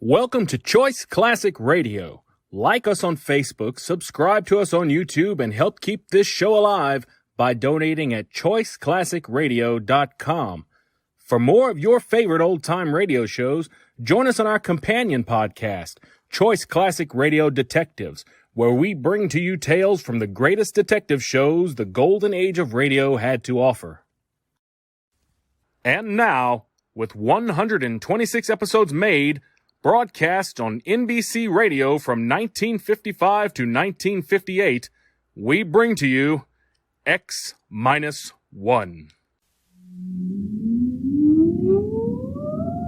Welcome to Choice Classic Radio. Like us on Facebook, subscribe to us on YouTube, and help keep this show alive by donating at choiceclassicradio.com. For more of your favorite old-time radio shows, join us on our companion podcast, Choice Classic Radio Detectives, where we bring to you tales from the greatest detective shows the golden age of radio had to offer. And now, with 126 episodes made, broadcast on NBC Radio from 1955 to 1958, we bring to you X-1.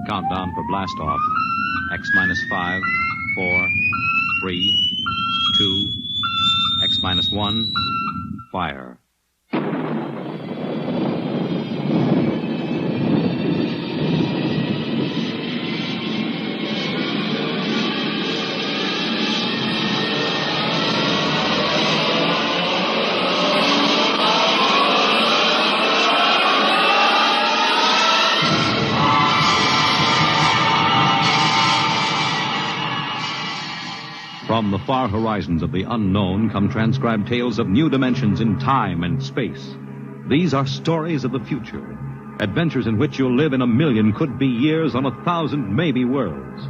Countdown for blast off. X-5, 4, 3, 2, X-1, fire. From the far horizons of the unknown come transcribed tales of new dimensions in time and space. These are stories of the future, adventures in which you'll live in a million could-be years on 1,000 maybe worlds.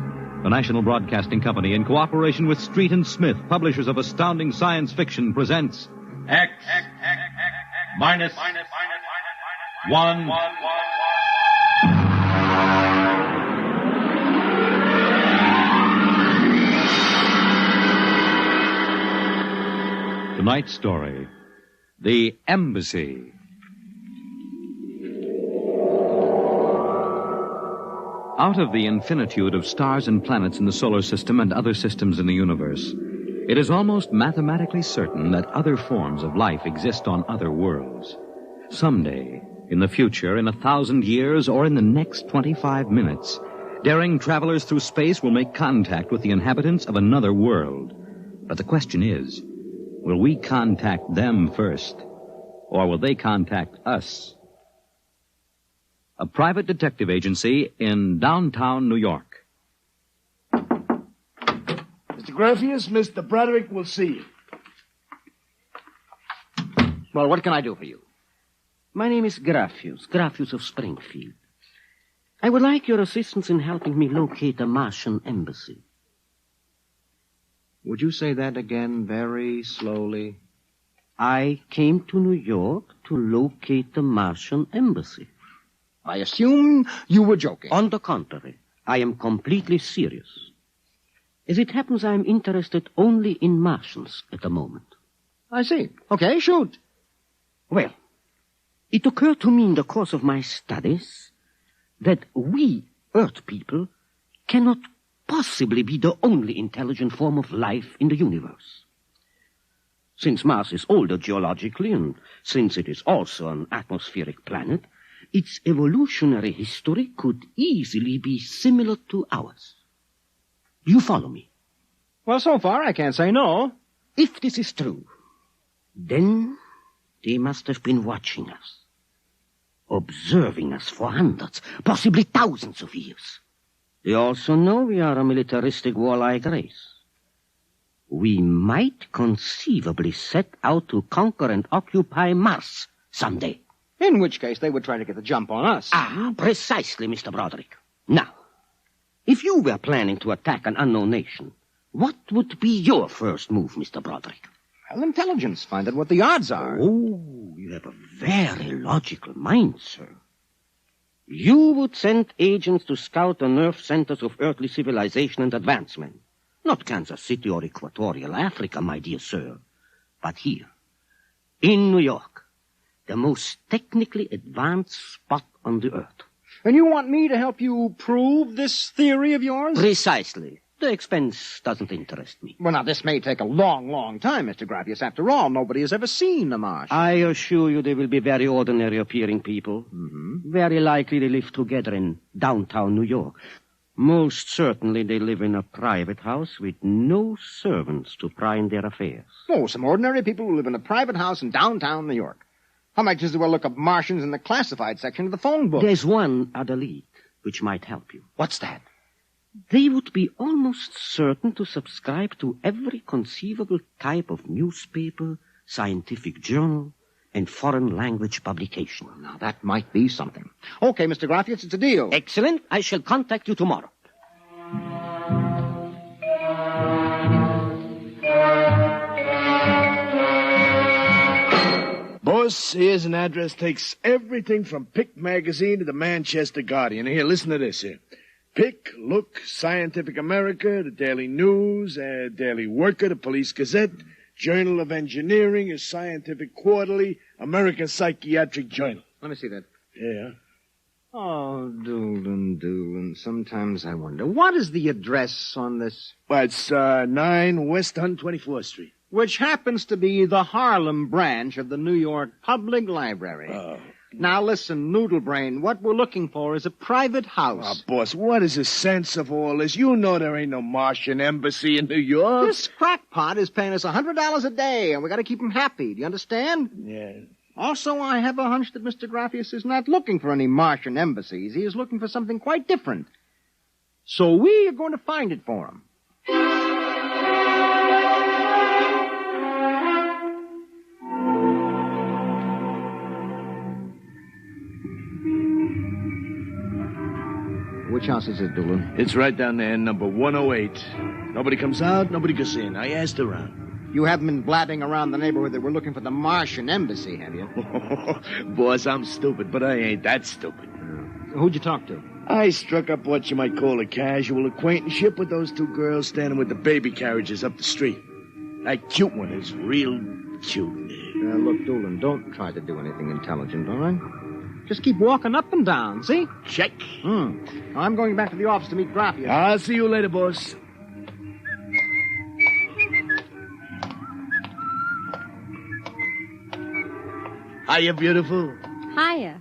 The National Broadcasting Company, in cooperation with Street and Smith, publishers of astounding science fiction, presents X-1. Tonight's story, The Embassy. Out of the infinitude of stars and planets in the solar system and other systems in the universe, it is almost mathematically certain that other forms of life exist on other worlds. Someday, in the future, in 1,000 years, or in the next 25 minutes, daring travelers through space will make contact with the inhabitants of another world. But the question is, will we contact them first, or will they contact us? A private detective agency in downtown New York. Mr. Graffius, Mr. Broderick will see you. Well, what can I do for you? My name is Graffius of Springfield. I would like your assistance in helping me locate a Martian embassy. Would you say that again very slowly? I came to New York to locate the Martian embassy. I assume you were joking. On the contrary, I am completely serious. As it happens, I am interested only in Martians at the moment. I see. Okay, shoot. Well, it occurred to me in the course of my studies that we, Earth people, cannot possibly be the only intelligent form of life in the universe. Since Mars is older geologically, and since it is also an atmospheric planet, its evolutionary history could easily be similar to ours. You follow me? Well, so far I can't say no. If this is true, then they must have been watching us, observing us for hundreds, possibly thousands of years. They also know we are a militaristic, warlike race. We might conceivably set out to conquer and occupy Mars someday. In which case they would try to get the jump on us. Ah, precisely, Mr. Broderick. Now, if you were planning to attack an unknown nation, what would be your first move, Mr. Broderick? Well, intelligence. Find out what the odds are. Oh, you have a very logical mind, sir. You would send agents to scout the nerve centers of earthly civilization and advancement. Not Kansas City or Equatorial Africa, my dear sir, but here, in New York, the most technically advanced spot on the earth. And you want me to help you prove this theory of yours? Precisely. The expense doesn't interest me. Well, now, this may take a long, long time, Mr. Graffius. After all, nobody has ever seen a Martian. I assure you they will be very ordinary-appearing people. Mm-hmm. Very likely they live together in downtown New York. Most certainly they live in a private house with no servants to pry in their affairs. Oh, some ordinary people who live in a private house in downtown New York. I might just as well look up Martians in the classified section of the phone book. There's one other lead which might help you. What's that? they would be almost certain to subscribe to every conceivable type of newspaper, scientific journal, and foreign language publication. Now, that might be something. Okay, Mr. Graffius, it's a deal. Excellent. I shall contact you tomorrow. Boss, here's an address. Takes everything from Pick Magazine to the Manchester Guardian. Here, listen to this here. Pick, Look, Scientific America, the Daily News, Daily Worker, the Police Gazette, Journal of Engineering, a Scientific Quarterly, American Psychiatric Journal. Let me see that. Yeah. Oh, Doolin. Sometimes I wonder, what is the address on this? Well, it's 9 West 124th Street. Which happens to be the Harlem branch of the New York Public Library. Oh. Now listen, Noodlebrain, what we're looking for is a private house. Oh, boss, what is the sense of all this? You know there ain't no Martian embassy in New York. This crackpot is paying us $100 a day, and we got to keep him happy. Do you understand? Yeah. Also, I have a hunch that Mr. Graffius is not looking for any Martian embassies. He is looking for something quite different. So we are going to find it for him. Which house is it, Doolin? It's right down there, number 108. Nobody comes out, nobody goes in. I asked around. You haven't been blabbing around the neighborhood that we're looking for the Martian embassy, have you? Boss, I'm stupid, but I ain't that stupid. Who'd you talk to? I struck up what you might call a casual acquaintanceship with those two girls standing with the baby carriages up the street. That cute one is real cute. Look, Doolin, don't try to do anything intelligent, all right? Just keep walking up and down, see? Check. Now, I'm going back to the office to meet Graffius. I'll see you later, boss. Hiya, beautiful. Hiya,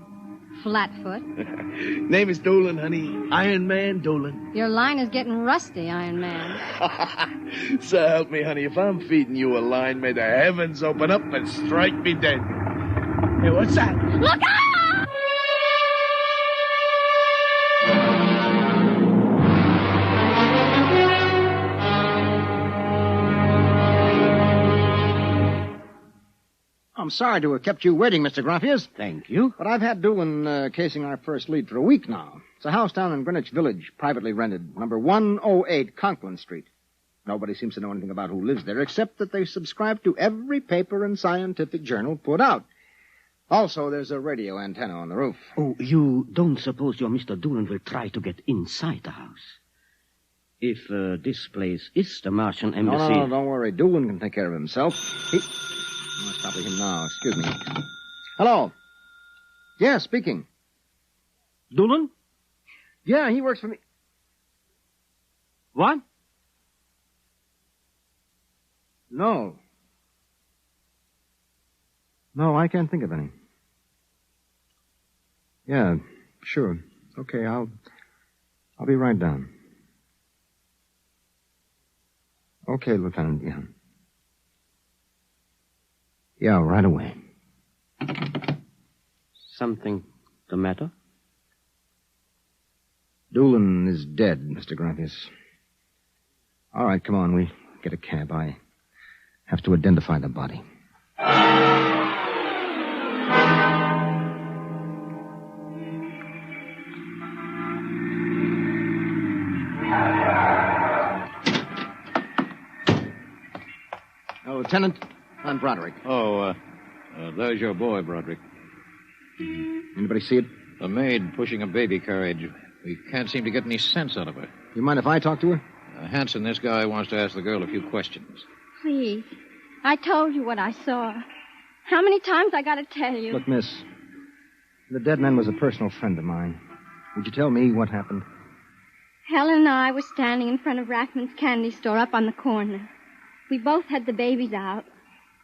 Flatfoot. Name is Dolan, honey. Iron Man Dolan. Your line is getting rusty, Iron Man. So help me, honey. If I'm feeding you a line, may the heavens open up and strike me dead. Hey, what's that? Look out! I'm sorry to have kept you waiting, Mr. Graffius. Thank you. But I've had Doolin casing our first lead for a week now. It's a house down in Greenwich Village, privately rented, number 108 Conklin Street. Nobody seems to know anything about who lives there, except that they subscribe to every paper and scientific journal put out. Also, there's a radio antenna on the roof. Oh, you don't suppose your Mr. Doolin will try to get inside the house? If this place is the Martian embassy... No, don't worry. Doolin can take care of himself. I'm stopping him now. Excuse me. Hello. Yeah, speaking. Doolin? Yeah, he works for me. What? No. No, I can't think of any. Yeah, sure. Okay, I'll be right down. Okay, Lieutenant, yeah. Yeah, right away. Something the matter? Doolin is dead, Mr. Graffius. All right, come on, we get a cab. I have to identify the body. Lieutenant, I'm Broderick. Oh, there's your boy, Broderick. Anybody see it? A maid pushing a baby carriage. We can't seem to get any sense out of her. You mind if I talk to her? Hanson, this guy wants to ask the girl a few questions. Please. I told you what I saw. How many times I gotta tell you? Look, miss, the dead man was a personal friend of mine. Would you tell me what happened? Helen and I were standing in front of Rackman's candy store up on the corner. We both had the babies out.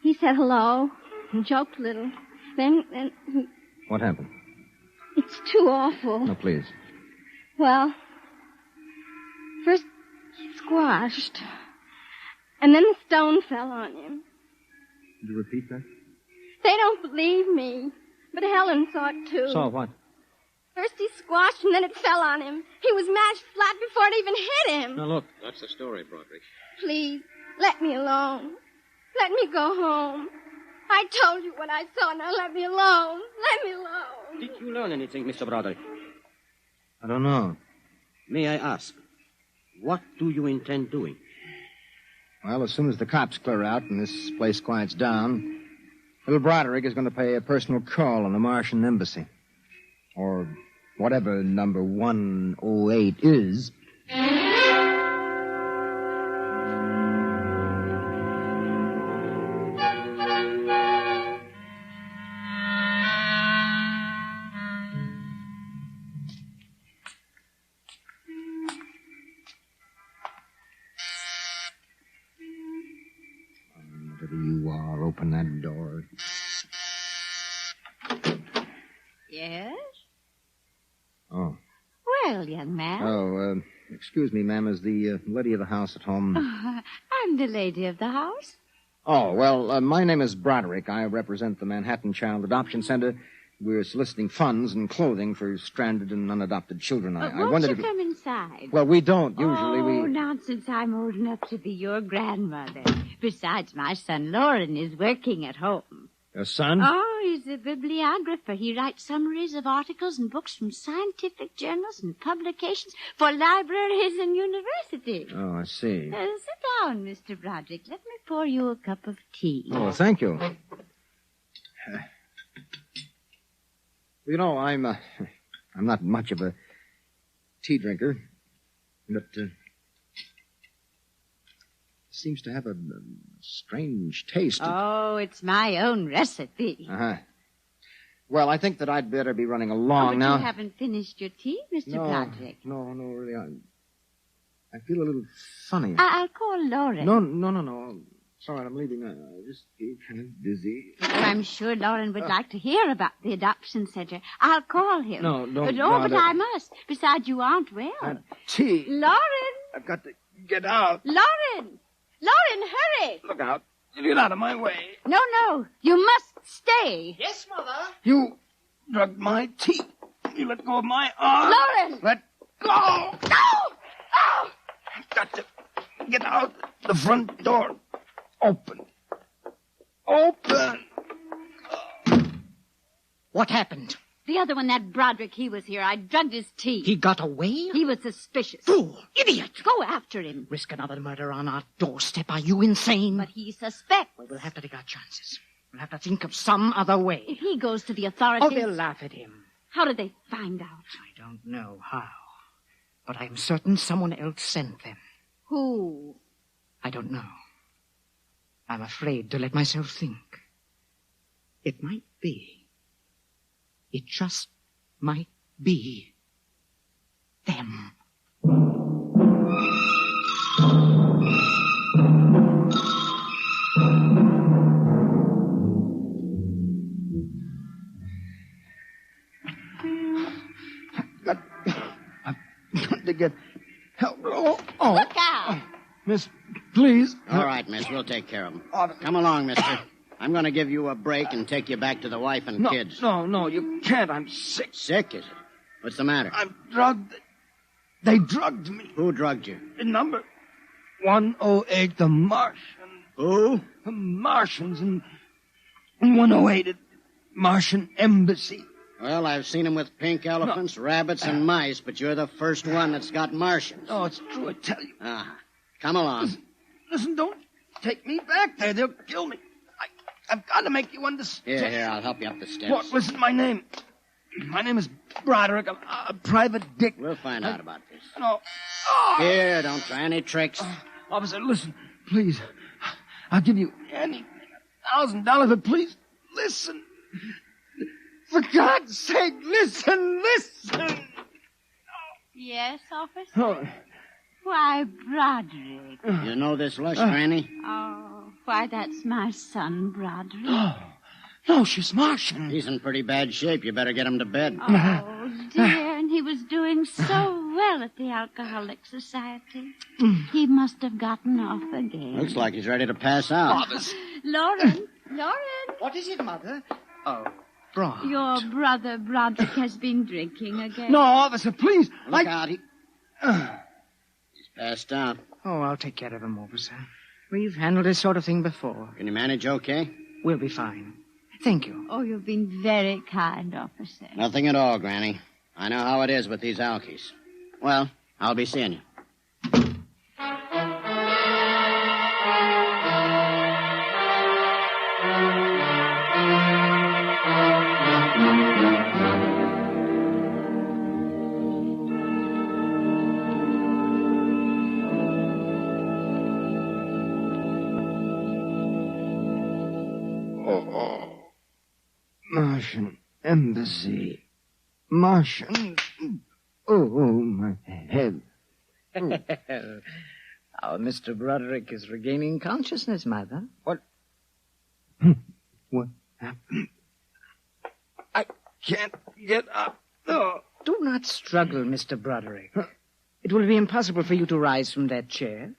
He said hello and joked a little. Then he... What happened? It's too awful. No, please. Well, first he squashed. And then the stone fell on him. Could you repeat that? They don't believe me. But Helen saw it too. Saw what? First he squashed, and then it fell on him. He was mashed flat before it even hit him. Now, look. That's the story, Broderick. Please, let me alone. Let me go home. I told you what I saw. Now let me alone. Let me alone. Did you learn anything, Mr. Broderick? I don't know. May I ask, what do you intend doing? Well, as soon as the cops clear out and this place quiets down, little Broderick is going to pay a personal call on the Martian embassy. Or whatever number 108 is. Whatever you are, open that door. Yes? Oh. Well, young man. Oh, excuse me, ma'am. Is the lady of the house at home? I'm the lady of the house. Oh, well, my name is Broderick. I represent the Manhattan Child Adoption Center. We're soliciting funds and clothing for stranded and unadopted children. I Won't wondered you if... come inside? Well, we don't. Usually Oh, nonsense. I'm old enough to be your grandmother. Besides, my son Lauren is working at home. Your son? Oh, he's a bibliographer. He writes summaries of articles and books from scientific journals and publications for libraries and universities. Oh, I see. Sit down, Mr. Broderick. Let me pour you a cup of tea. Oh, thank you. You know, I'm not much of a tea drinker, but seems to have a strange taste. Oh, it's my own recipe. Uh-huh. Well, I think that I'd better be running along but now. You haven't finished your tea, Mr. Broderick. No, really. I feel a little funny. I'll call Lauren. No. It's all right, I'm leaving. I just feel kind of dizzy. Oh, I'm sure Lauren would like to hear about the adoption center. I'll call him. No, don't No, bother. but I must. Besides, you aren't well. Tea. Lauren! I've got to get out. Lauren! Lauren, hurry! Look out. You get out of my way. No. You must stay. Yes, Mother. You drugged my tea. You let go of my arm. Lauren! Let go. No! Oh! I've got to get out the front door. Open. What happened? The other one, that Broderick, he was here. I drugged his tea. He got away? He was suspicious. Fool! Idiot! Go after him. Risk another murder on our doorstep. Are you insane? But he suspects. Well, we'll have to take our chances. We'll have to think of some other way. If he goes to the authorities... Oh, they'll laugh at him. How did they find out? I don't know how. But I'm certain someone else sent them. Who? I don't know. I'm afraid to let myself think. It might be. It just might be them. I've got to get help. Oh. Look out! Miss, please. All right, miss. We'll take care of them. Come along, mister. I'm going to give you a break and take you back to the wife and kids. No, you can't. I'm sick. Sick, is it? What's the matter? I'm drugged. They drugged me. Who drugged you? The number 108, the Martian. Who? The Martians in 108 at Martian Embassy. Well, I've seen them with pink elephants, rabbits, and mice, but you're the first one that's got Martians. Oh, it's true, I tell you. Ah, come along. Listen, don't take me back there. They'll kill me. I've got to make you understand. Here, I'll help you up the steps. What? Listen, my name. My name is Broderick. I'm a private dick. We'll find out about this. No. Oh. Here, don't try any tricks. Officer, listen, please. I'll give you anything. $1,000, but please, listen. For God's sake, listen. Yes, officer? Oh. Why, Broderick. You know this Lush, Granny? Oh, why, that's my son, Broderick. No, she's Martian. He's in pretty bad shape. You better get him to bed. Oh, dear, and he was doing so well at the Alcoholic Society. He must have gotten off again. Looks like he's ready to pass out. Lauren! What is it, Mother? Oh, broad. Your brother Broderick has been drinking again. No, officer, please. Look out. He's passed out. Oh, I'll take care of him, officer. We've handled this sort of thing before. Can you manage okay? We'll be fine. Thank you. Oh, you've been very kind, officer. Nothing at all, Granny. I know how it is with these alkies. Well, I'll be seeing you. Martian embassy. Martian. Oh, my head. Our Mr. Broderick is regaining consciousness, Mother. What happened? I can't get up. Oh. Do not struggle, Mr. Broderick. It will be impossible for you to rise from that chair.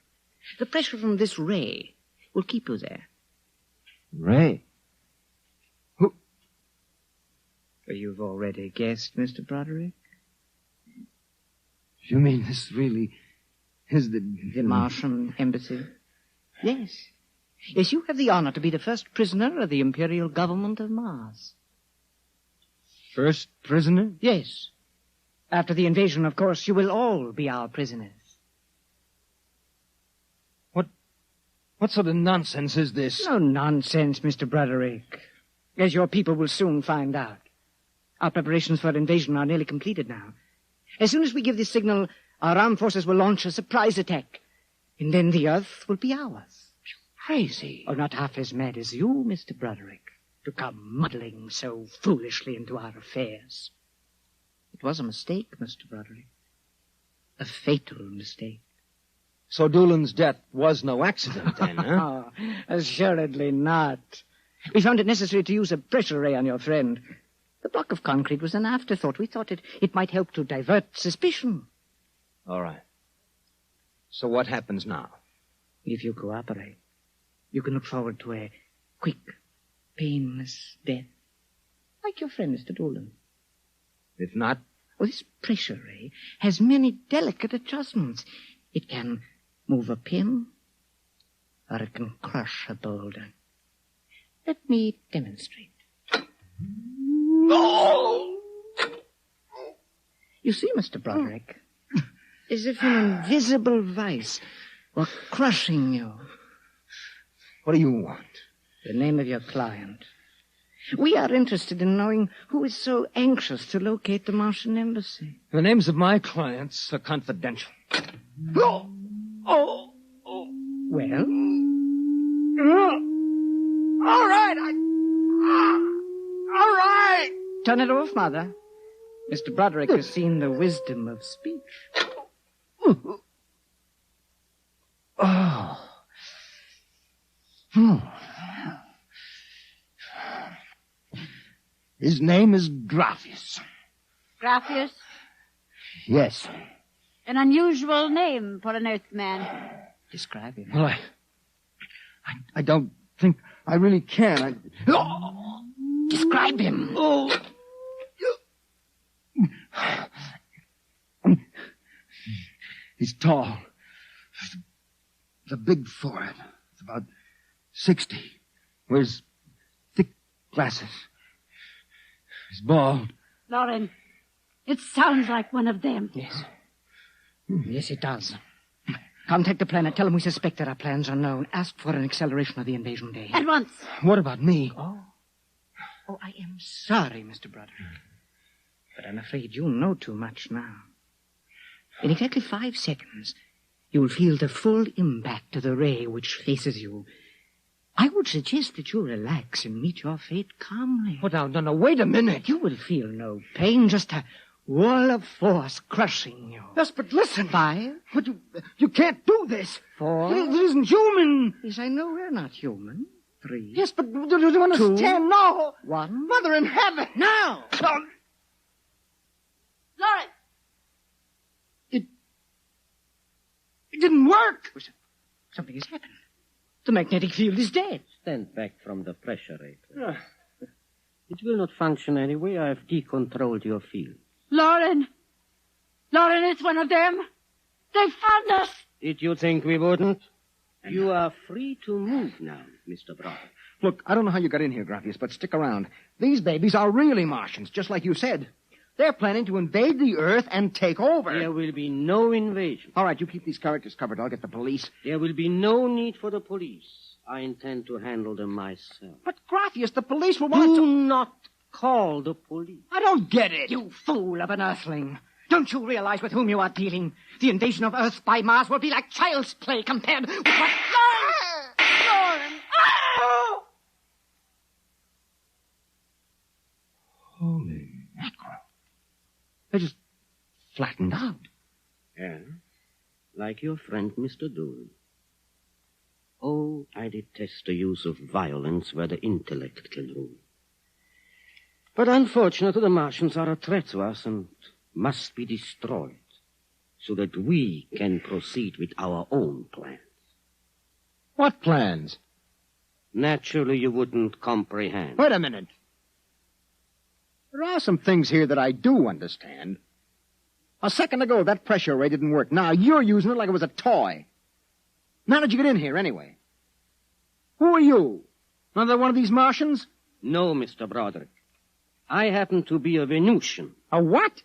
The pressure from this ray will keep you there. Ray? You've already guessed, Mr. Broderick. You mean this really is the Martian embassy? Yes. Yes, you have the honor to be the first prisoner of the Imperial Government of Mars. First prisoner? Yes. After the invasion, of course, you will all be our prisoners. What sort of nonsense is this? No nonsense, Mr. Broderick. As your people will soon find out. Our preparations for invasion are nearly completed now. As soon as we give the signal, our armed forces will launch a surprise attack. And then the Earth will be ours. Crazy. Or not half as mad as you, Mr. Broderick, to come muddling so foolishly into our affairs. It was a mistake, Mr. Broderick. A fatal mistake. So Doolan's death was no accident, then, huh? Oh, assuredly not. We found it necessary to use a pressure ray on your friend. The block of concrete was an afterthought. We thought it might help to divert suspicion. All right. So what happens now? If you cooperate, you can look forward to a quick, painless death. Like your friend, Mr. Doolan. If not? Well, this pressure ray has many delicate adjustments. It can move a pin, or it can crush a boulder. Let me demonstrate. You see, Mr. Broderick, as if an invisible vice were crushing you. What do you want? The name of your client. We are interested in knowing who is so anxious to locate the Martian embassy. The names of my clients are confidential. Well? All right, all right! Turn it off, Mother. Mr. Broderick has seen the wisdom of speech. His name is Graphius. Graphius? Yes. An unusual name for an Earthman. Describe him. Well, I don't think I really can. Describe him. He's tall. With a big forehead. It's about 60. Wears thick glasses. He's bald. Lauren, it sounds like one of them. Yes. Yes, it does. Contact the planet. Tell them we suspect that our plans are known. Ask for an acceleration of the invasion day. At once. What about me? Oh, I am sorry, Mr. Broderick. But I'm afraid you know too much now. In exactly 5 seconds, you will feel the full impact of the ray which faces you. I would suggest that you relax and meet your fate calmly. Oh, no, wait a minute. You will feel no pain, just a wall of force crushing you. Yes, but listen. 5. But you can't do this. 4. It isn't human. Yes, I know we're not human. 3. Yes, but do you understand? No. 1. Mother in heaven. Now! Lauren! It didn't work. Something has happened. The magnetic field is dead. Stand back from the pressure rate. It will not function anyway. I have decontrolled your field. Lauren! Lauren, it's one of them! They found us! Did you think we wouldn't? You are free to move now, Mr. Brown. Look, I don't know how you got in here, Graphius, but stick around. These babies are really Martians, just like you said. They're planning to invade the Earth and take over. There will be no invasion. All right, you keep these characters covered. I'll get the police. There will be no need for the police. I intend to handle them myself. But, Graphius, the police will want Do to... not call the police. I don't get it. You fool of an Earthling. Don't you realize with whom you are dealing? The invasion of Earth by Mars will be like child's play compared with what... Lauren! Oh! Holy mackerel. They just flattened out. Yeah, like your friend, Mr. Dooley. Oh, I detest the use of violence where the intellect can rule. But unfortunately, the Martians are a threat to us and must be destroyed so that we can proceed with our own plans. What plans? Naturally, you wouldn't comprehend. Wait a minute. There are some things here that I do understand. A second ago, that pressure ray didn't work. Now you're using it like it was a toy. How did you get in here, anyway? Who are you? Another one of these Martians? No, Mr. Broderick. I happen to be a Venusian. A what?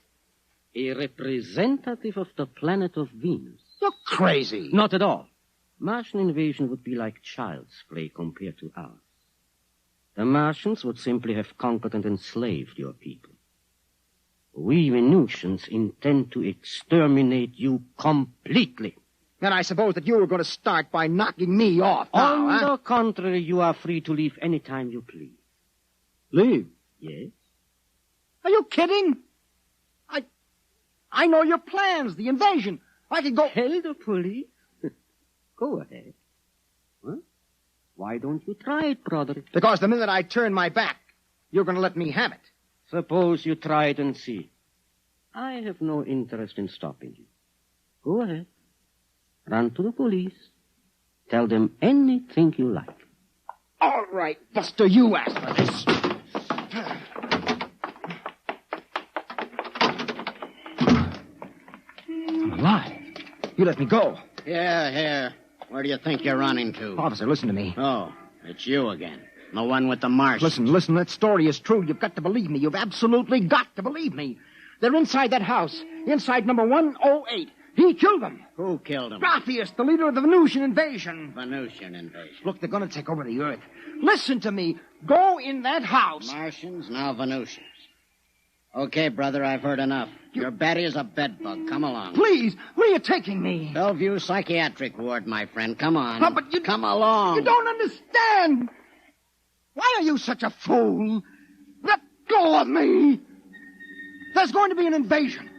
A representative of the planet of Venus. You're crazy. Not at all. Martian invasion would be like child's play compared to ours. The Martians would simply have conquered and enslaved your people. We Venusians intend to exterminate you completely. Then I suppose that you were going to start by knocking me off. On now, the contrary, you are free to leave any time you please. Leave? Yes? Are you kidding? I know your plans, the invasion. I could go... Tell the police? Go ahead. Huh? Why don't you try it, Broderick? Because the minute I turn my back, you're going to let me have it. Suppose you try it and see. I have no interest in stopping you. Go ahead. Run to the police. Tell them anything you like. All right, Buster, you asked for this. I'm alive. You let me go. Here. Where do you think you're running to? Officer, listen to me. Oh, it's you again. The one with the Martians. Listen, that story is true. You've got to believe me. You've absolutely got to believe me. They're inside that house, inside number 108. He killed them. Who killed him? Graphius, the leader of the Venusian invasion. Venusian invasion. Look, they're going to take over the Earth. Listen to me. Go in that house. Martians, now Venusians. Okay, brother, I've heard enough. Your Betty is a bedbug. Come along. Please, where are you taking me? Bellevue Psychiatric Ward, my friend. Come on. No, but you... Come along. You don't understand. Why are you such a fool? Let go of me. There's going to be an invasion.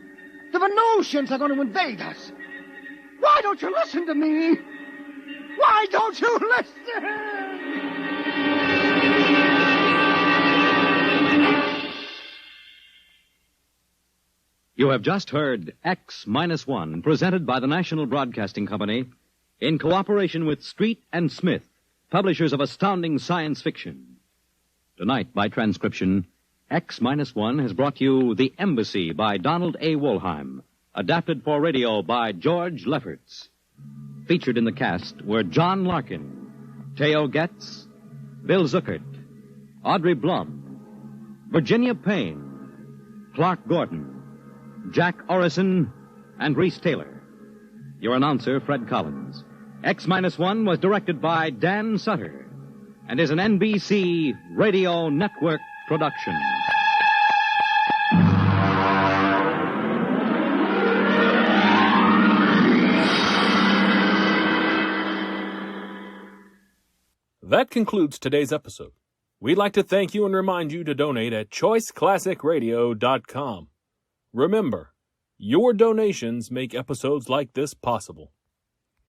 The Venusians are going to invade us. Why don't you listen to me? Why don't you listen? You have just heard X-1, presented by the National Broadcasting Company in cooperation with Street and Smith, publishers of astounding science fiction. Tonight, by transcription, X-1 has brought you The Embassy by Donald A. Wollheim, adapted for radio by George Lefferts. Featured in the cast were John Larkin, Theo Getz, Bill Zuckert, Audrey Blum, Virginia Payne, Clark Gordon, Jack Orison, and Reese Taylor. Your announcer, Fred Collins. X-1 was directed by Dan Sutter and is an NBC Radio Network production. That concludes today's episode. We'd like to thank you and remind you to donate at choiceclassicradio.com. Remember, your donations make episodes like this possible.